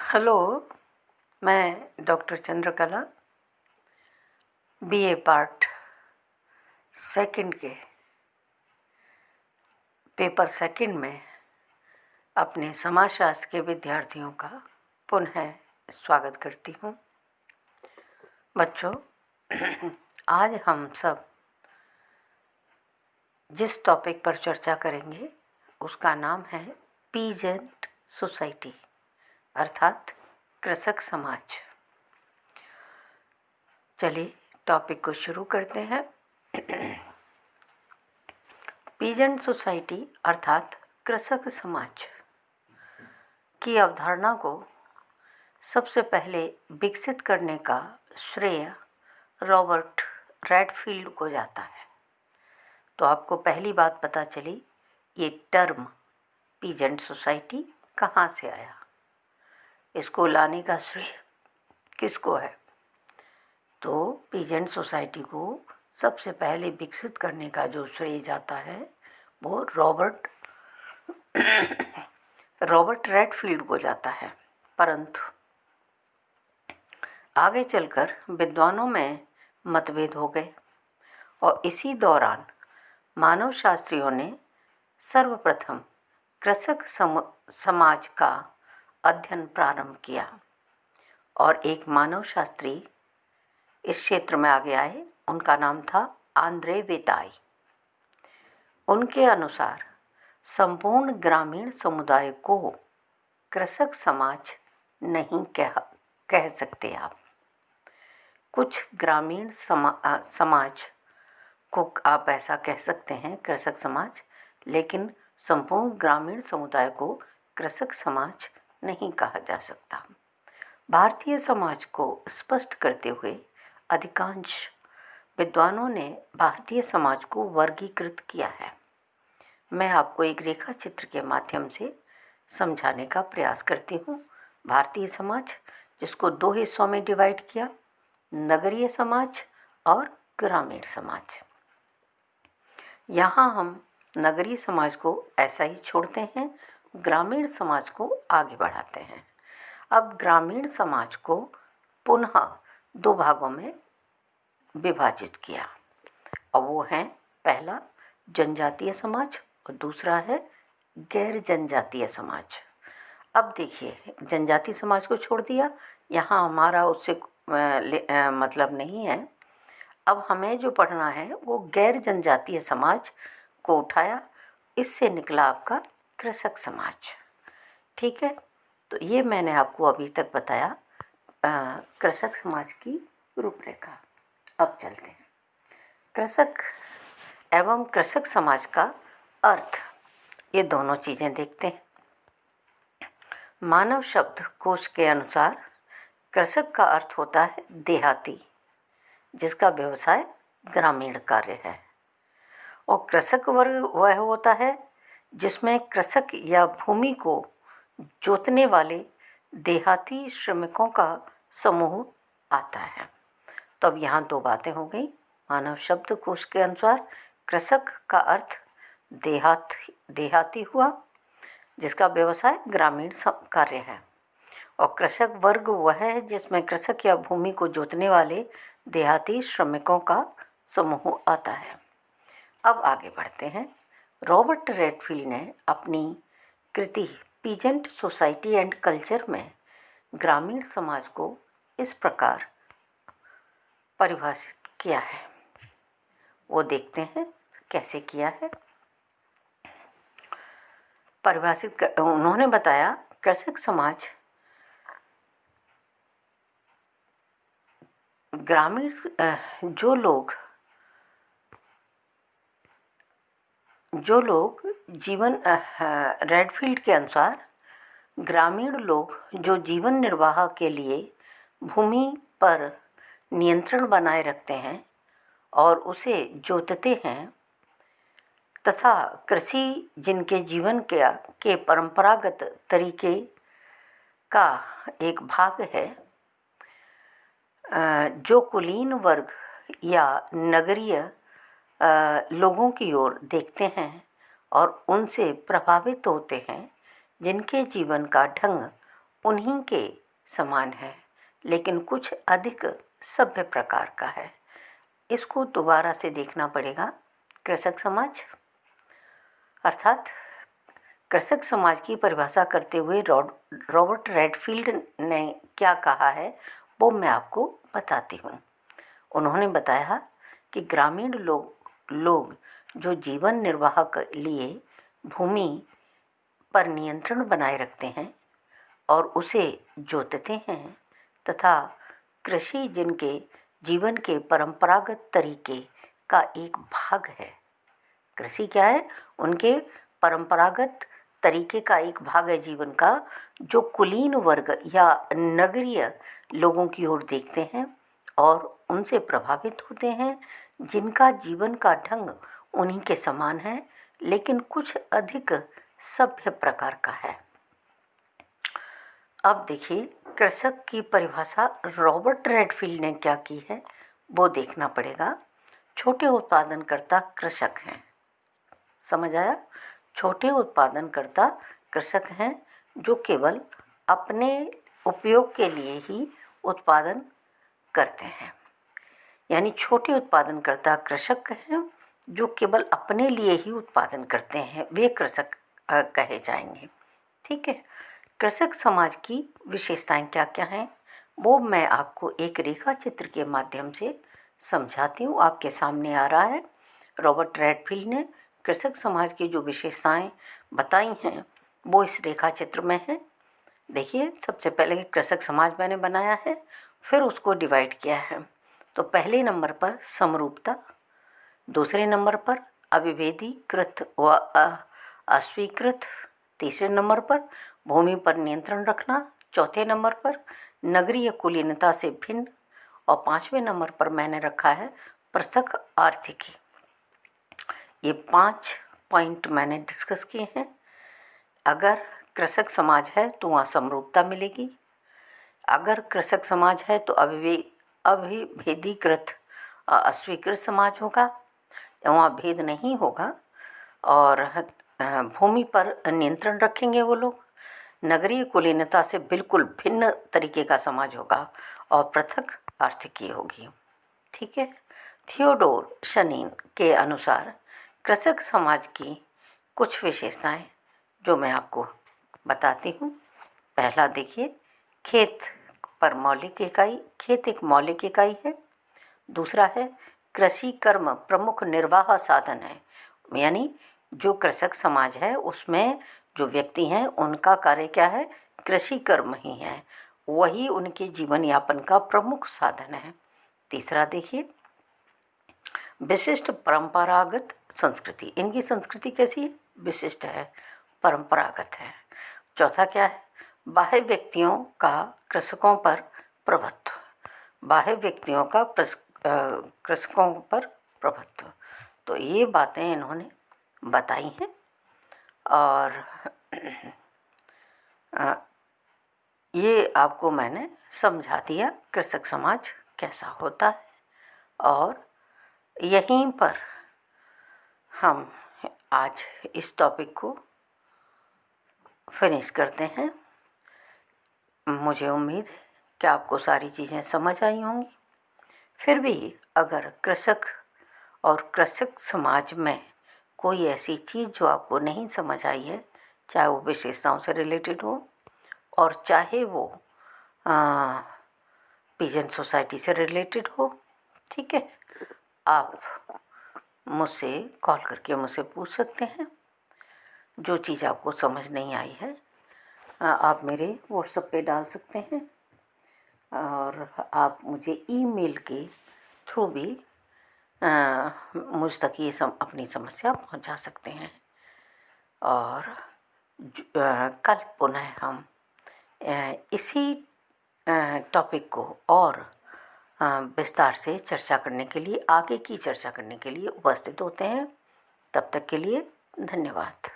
Hello. मैं doctor Chandrakala BA part second के paper second में अपने समाजशास्त्र के विद्यार्थियों का पुनः स्वागत करती हूँ। बच्चों, आज हम सब जिस टॉपिक पर चर्चा करेंगे उसका नाम है पीजेंट सोसाइटी अर्थात कृषक समाज। चलिए टॉपिक को शुरू करते हैं। पीजेंट सोसाइटी अर्थात कृषक समाज की अवधारणा को सबसे पहले विकसित करने का श्रेय रॉबर्ट रेडफील्ड को जाता है। तो आपको पहली बात पता चली, ये टर्म पीजेंट सोसाइटी कहाँ से आया, इसको लाने का श्रेय किसको है। तो पीजेंट सोसाइटी को सबसे पहले विकसित करने का जो श्रेय जाता है वो रॉबर्ट रेडफील्ड को जाता है। परंतु आगे चलकर विद्वानों में मतभेद हो गए और इसी दौरान मानव शास्त्रियों ने सर्वप्रथम कृषक समाज का अध्ययन प्रारंभ किया और एक मानव शास्त्री इस क्षेत्र में आगे आए। उनका नाम था आंद्रे वेताई। उनके अनुसार संपूर्ण ग्रामीण समुदाय को कृषक समाज नहीं कह सकते आप। कुछ ग्रामीण समाज को आप ऐसा कह सकते हैं कृषक समाज, लेकिन संपूर्ण ग्रामीण समुदाय को कृषक समाज नहीं कहा जा सकता। भारतीय समाज को स्पष्ट करते हुए अधिकांश विद्वानों ने भारतीय समाज को वर्गीकृत किया है। मैं आपको एक रेखा चित्र के माध्यम से समझाने का प्रयास करती हूँ। भारतीय समाज, जिसको दो हिस्सों में डिवाइड किया, नगरीय समाज और ग्रामीण समाज। यहाँ हम नगरीय समाज को ऐसा ही छोड़ते हैं, ग्रामीण समाज को आगे बढ़ाते हैं। अब ग्रामीण समाज को पुनः दो भागों में विभाजित किया और वो हैं, पहला जनजातीय समाज और दूसरा है गैर जनजातीय समाज। अब देखिए, जनजातीय समाज को छोड़ दिया, यहाँ हमारा उससे मतलब नहीं है। अब हमें जो पढ़ना है वो गैर जनजातीय समाज को उठाया, इससे निकला आपका कृषक समाज। ठीक है, तो ये मैंने आपको अभी तक बताया कृषक समाज की रूपरेखा। अब चलते हैं कृषक एवं कृषक समाज का अर्थ, ये दोनों चीज़ें देखते हैं। मानव शब्द कोश के अनुसार कृषक का अर्थ होता है देहाती, जिसका व्यवसाय ग्रामीण कार्य है, और कृषक वर्ग वह होता है जिसमें कृषक या भूमि को जोतने वाले देहाती श्रमिकों का समूह आता है। तो अब यहाँ दो बातें हो गई। मानव शब्दकोश के अनुसार कृषक का अर्थ देहाती हुआ, जिसका व्यवसाय ग्रामीण कार्य है, और कृषक वर्ग वह है जिसमें कृषक या भूमि को जोतने वाले देहाती श्रमिकों का समूह आता है। अब आगे बढ़ते हैं। रॉबर्ट रेडफील्ड ने अपनी कृति पीजेंट सोसाइटी एंड कल्चर में ग्रामीण समाज को इस प्रकार परिभाषित किया है, वो देखते हैं कैसे किया है। उन्होंने बताया, कृषक समाज ग्रामीण जो लोग जीवन रेडफील्ड के अनुसार ग्रामीण लोग जो जीवन निर्वाह के लिए भूमि पर नियंत्रण बनाए रखते हैं और उसे जोतते हैं, तथा कृषि जिनके जीवन के परंपरागत तरीके का एक भाग है, जो कुलीन वर्ग या नगरीय लोगों की ओर देखते हैं और उनसे प्रभावित होते हैं, जिनके जीवन का ढंग उन्हीं के समान है, लेकिन कुछ अधिक सभ्य प्रकार का है। इसको दोबारा से देखना पड़ेगा। कृषक समाज अर्थात कृषक समाज की परिभाषा करते हुए रॉबर्ट रेडफील्ड ने क्या कहा है वो मैं आपको बताती हूँ। उन्होंने बताया कि ग्रामीण लोग जो जीवन निर्वाह के लिए भूमि पर नियंत्रण बनाए रखते हैं और उसे जोतते हैं तथा कृषि जिनके जीवन के परंपरागत तरीके का एक भाग है। कृषि क्या है? उनके परंपरागत तरीके का एक भाग है जीवन का, जो कुलीन वर्ग या नगरीय लोगों की ओर देखते हैं और उनसे प्रभावित होते हैं, जिनका जीवन का ढंग उन्हीं के समान है लेकिन कुछ अधिक सभ्य प्रकार का है। अब देखिए, कृषक की परिभाषा रॉबर्ट रेडफील्ड ने क्या की है वो देखना पड़ेगा। छोटे उत्पादनकर्ता कृषक हैं। समझ आया? छोटे उत्पादनकर्ता कृषक हैं जो केवल अपने उपयोग के लिए ही उत्पादन करते हैं। यानी छोटे उत्पादनकर्ता कृषक हैं जो केवल अपने लिए ही उत्पादन करते हैं, वे कृषक कहे जाएंगे। ठीक है। कृषक समाज की विशेषताएं क्या क्या हैं वो मैं आपको एक रेखा चित्र के माध्यम से समझाती हूँ। आपके सामने आ रहा है। रॉबर्ट रेडफील्ड ने कृषक समाज की जो विशेषताएं बताई हैं वो इस रेखा चित्र में है। देखिए, सबसे पहले कृषक समाज मैंने बनाया है, फिर उसको डिवाइड किया है। तो पहले नंबर पर समरूपता, दूसरे नंबर पर अविभेदीकृत व अस्वीकृत, तीसरे नंबर पर भूमि पर नियंत्रण रखना, चौथे नंबर पर नगरीय कुलीनता से भिन्न और पांचवें नंबर पर मैंने रखा है पृथक आर्थिकी। ये 5 पॉइंट मैंने डिस्कस किए हैं। अगर कृषक समाज है तो वहाँ समरूपता मिलेगी। अगर कृषक समाज है तो अविभेदीकृत अस्वीकृत समाज होगा, वहाँ भेद नहीं होगा और भूमि पर नियंत्रण रखेंगे वो लोग। नगरीय कुलीनता से बिल्कुल भिन्न तरीके का समाज होगा और पृथक आर्थिकी होगी। ठीक है। थियोडोर शनीन के अनुसार कृषक समाज की कुछ विशेषताएं जो मैं आपको बताती हूँ। पहला देखिए, खेत पर मौलिक इकाई, खेत एक मौलिक इकाई है। दूसरा है, कृषि कर्म प्रमुख निर्वाह साधन है। यानी जो कृषक समाज है उसमें जो व्यक्ति हैं उनका कार्य क्या है? कृषि कर्म ही है, वही उनके जीवन यापन का प्रमुख साधन है। तीसरा देखिए, विशिष्ट परंपरागत संस्कृति, इनकी संस्कृति कैसी है? विशिष्ट है, परंपरागत है। चौथा क्या है? बाह्य व्यक्तियों का कृषकों पर प्रभुत्व, बाह्य व्यक्तियों का कृषकों पर प्रभुत्व। तो ये बातें इन्होंने बताई हैं और ये आपको मैंने समझा दिया कृषक समाज कैसा होता है। और यहीं पर हम आज इस टॉपिक को फिनिश करते हैं। मुझे उम्मीद है कि आपको सारी चीज़ें समझ आई होंगी। फिर भी अगर कृषक और कृषक समाज में कोई ऐसी चीज़ जो आपको नहीं समझ आई है, चाहे वो विशेषताओं से रिलेटेड हो और चाहे वो पिजन सोसाइटी से रिलेटेड हो, ठीक है, आप मुझसे कॉल करके मुझसे पूछ सकते हैं। जो चीज़ आपको समझ नहीं आई है आप मेरे व्हाट्सएप पे डाल सकते हैं और आप मुझे ईमेल के थ्रू भी मुझ तक ये अपनी समस्या पहुंचा सकते हैं। और कल पुनः हम इसी टॉपिक को और विस्तार से चर्चा करने के लिए, आगे की चर्चा करने के लिए उपस्थित होते हैं। तब तक के लिए धन्यवाद।